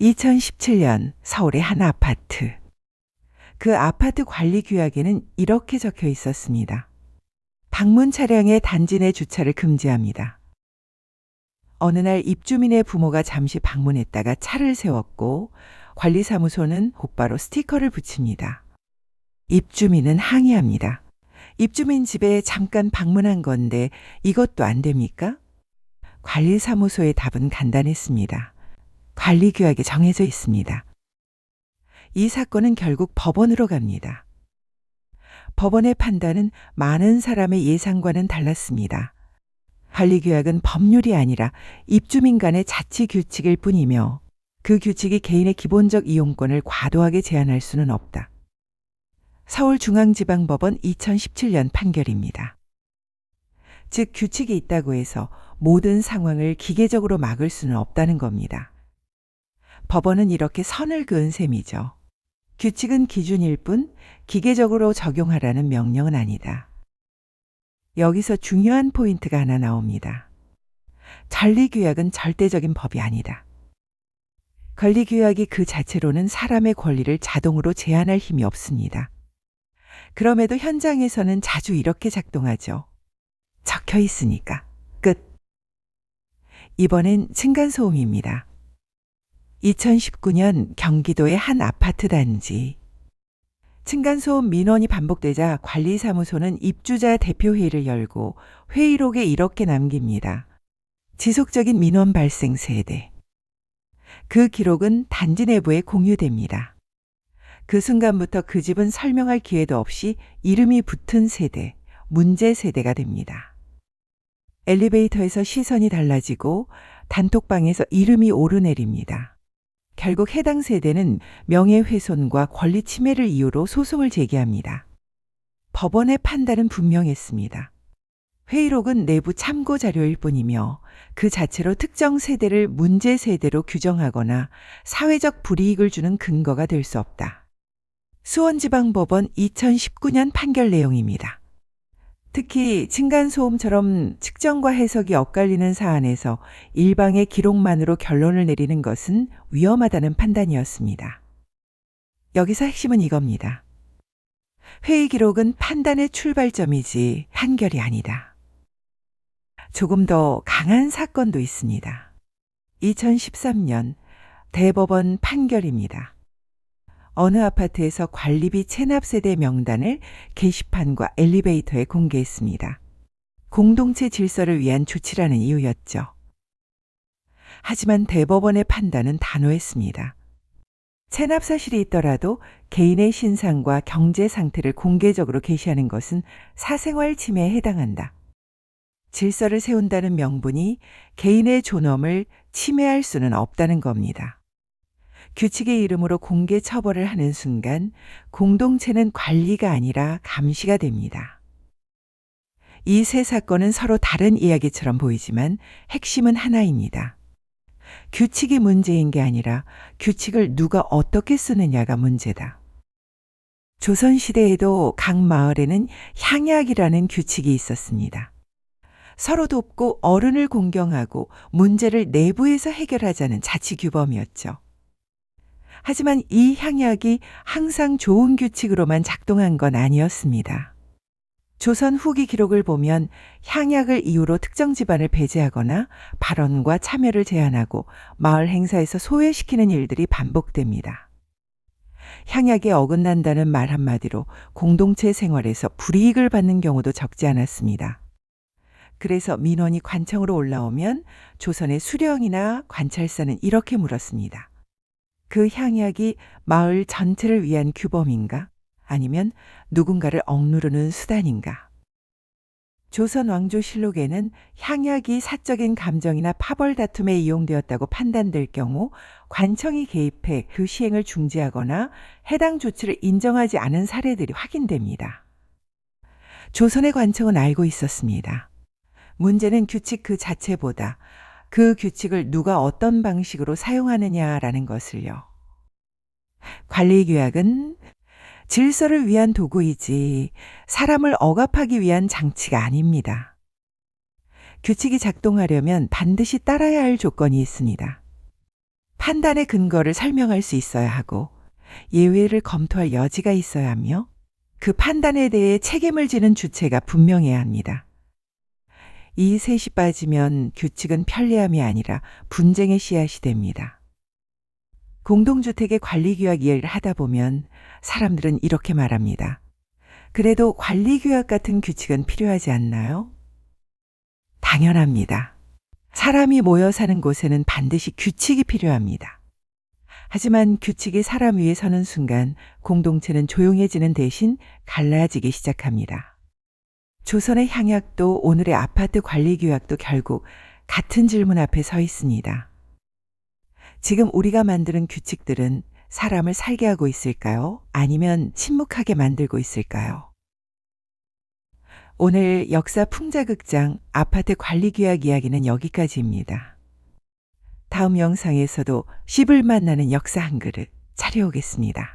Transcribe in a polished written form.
2017년 서울의 한 아파트. 그 아파트 관리 규약에는 이렇게 적혀 있었습니다. 방문 차량의 단지 내 주차를 금지합니다. 어느 날 입주민의 부모가 잠시 방문했다가 차를 세웠고 관리사무소는 곧바로 스티커를 붙입니다. 입주민은 항의합니다. 입주민 집에 잠깐 방문한 건데 이것도 안 됩니까? 관리사무소의 답은 간단했습니다. 관리 규약에 정해져 있습니다. 이 사건은 결국 법원으로 갑니다. 법원의 판단은 많은 사람의 예상과는 달랐습니다. 관리 규약은 법률이 아니라 입주민 간의 자치 규칙일 뿐이며 그 규칙이 개인의 기본적 이용권을 과도하게 제한할 수는 없다. 서울중앙지방법원 2017년 판결입니다. 즉 규칙이 있다고 해서 모든 상황을 기계적으로 막을 수는 없다는 겁니다. 법원은 이렇게 선을 그은 셈이죠. 규칙은 기준일 뿐 기계적으로 적용하라는 명령은 아니다. 여기서 중요한 포인트가 하나 나옵니다. 관리규약은 절대적인 법이 아니다. 관리규약이 그 자체로는 사람의 권리를 자동으로 제한할 힘이 없습니다. 그럼에도 현장에서는 자주 이렇게 작동하죠. 적혀 있으니까 끝. 이번엔 층간소음입니다. 2019년 경기도의 한 아파트 단지. 층간소음 민원이 반복되자 관리사무소는 입주자 대표회의를 열고 회의록에 이렇게 남깁니다. 지속적인 민원 발생 세대. 그 기록은 단지 내부에 공유됩니다. 그 순간부터 그 집은 설명할 기회도 없이 이름이 붙은 세대, 문제 세대가 됩니다. 엘리베이터에서 시선이 달라지고 단톡방에서 이름이 오르내립니다. 결국 해당 세대는 명예훼손과 권리 침해를 이유로 소송을 제기합니다. 법원의 판단은 분명했습니다. 회의록은 내부 참고 자료일 뿐이며 그 자체로 특정 세대를 문제 세대로 규정하거나 사회적 불이익을 주는 근거가 될 수 없다. 수원지방법원 2019년 판결 내용입니다. 특히 층간소음처럼 측정과 해석이 엇갈리는 사안에서 일방의 기록만으로 결론을 내리는 것은 위험하다는 판단이었습니다. 여기서 핵심은 이겁니다. 회의 기록은 판단의 출발점이지 판결이 아니다. 조금 더 강한 사건도 있습니다. 2013년 대법원 판결입니다. 어느 아파트에서 관리비 체납 세대 명단을 게시판과 엘리베이터에 공개했습니다. 공동체 질서를 위한 조치라는 이유였죠. 하지만 대법원의 판단은 단호했습니다. 체납 사실이 있더라도 개인의 신상과 경제 상태를 공개적으로 게시하는 것은 사생활 침해에 해당한다. 질서를 세운다는 명분이 개인의 존엄을 침해할 수는 없다는 겁니다. 규칙의 이름으로 공개 처벌을 하는 순간 공동체는 관리가 아니라 감시가 됩니다. 이 세 사건은 서로 다른 이야기처럼 보이지만 핵심은 하나입니다. 규칙이 문제인 게 아니라 규칙을 누가 어떻게 쓰느냐가 문제다. 조선시대에도 각 마을에는 향약이라는 규칙이 있었습니다. 서로 돕고 어른을 공경하고 문제를 내부에서 해결하자는 자치규범이었죠. 하지만 이 향약이 항상 좋은 규칙으로만 작동한 건 아니었습니다. 조선 후기 기록을 보면 향약을 이유로 특정 집안을 배제하거나 발언과 참여를 제한하고 마을 행사에서 소외시키는 일들이 반복됩니다. 향약에 어긋난다는 말 한마디로 공동체 생활에서 불이익을 받는 경우도 적지 않았습니다. 그래서 민원이 관청으로 올라오면 조선의 수령이나 관찰사는 이렇게 물었습니다. 그 향약이 마을 전체를 위한 규범인가? 아니면 누군가를 억누르는 수단인가? 조선 왕조실록에는 향약이 사적인 감정이나 파벌 다툼에 이용되었다고 판단될 경우 관청이 개입해 그 시행을 중지하거나 해당 조치를 인정하지 않은 사례들이 확인됩니다. 조선의 관청은 알고 있었습니다. 문제는 규칙 그 자체보다 그 규칙을 누가 어떤 방식으로 사용하느냐라는 것을요. 관리규약은 질서를 위한 도구이지 사람을 억압하기 위한 장치가 아닙니다. 규칙이 작동하려면 반드시 따라야 할 조건이 있습니다. 판단의 근거를 설명할 수 있어야 하고 예외를 검토할 여지가 있어야 하며 그 판단에 대해 책임을 지는 주체가 분명해야 합니다. 이 셋이 빠지면 규칙은 편리함이 아니라 분쟁의 씨앗이 됩니다. 공동주택의 관리규약 이해를 하다 보면 사람들은 이렇게 말합니다. 그래도 관리규약 같은 규칙은 필요하지 않나요? 당연합니다. 사람이 모여 사는 곳에는 반드시 규칙이 필요합니다. 하지만 규칙이 사람 위에 서는 순간 공동체는 조용해지는 대신 갈라지기 시작합니다. 조선의 향약도 오늘의 아파트 관리 규약도 결국 같은 질문 앞에 서 있습니다. 지금 우리가 만드는 규칙들은 사람을 살게 하고 있을까요? 아니면 침묵하게 만들고 있을까요? 오늘 역사 풍자극장 아파트 관리 규약 이야기는 여기까지입니다. 다음 영상에서도 씹을 맛나는 역사 한 그릇 차려오겠습니다.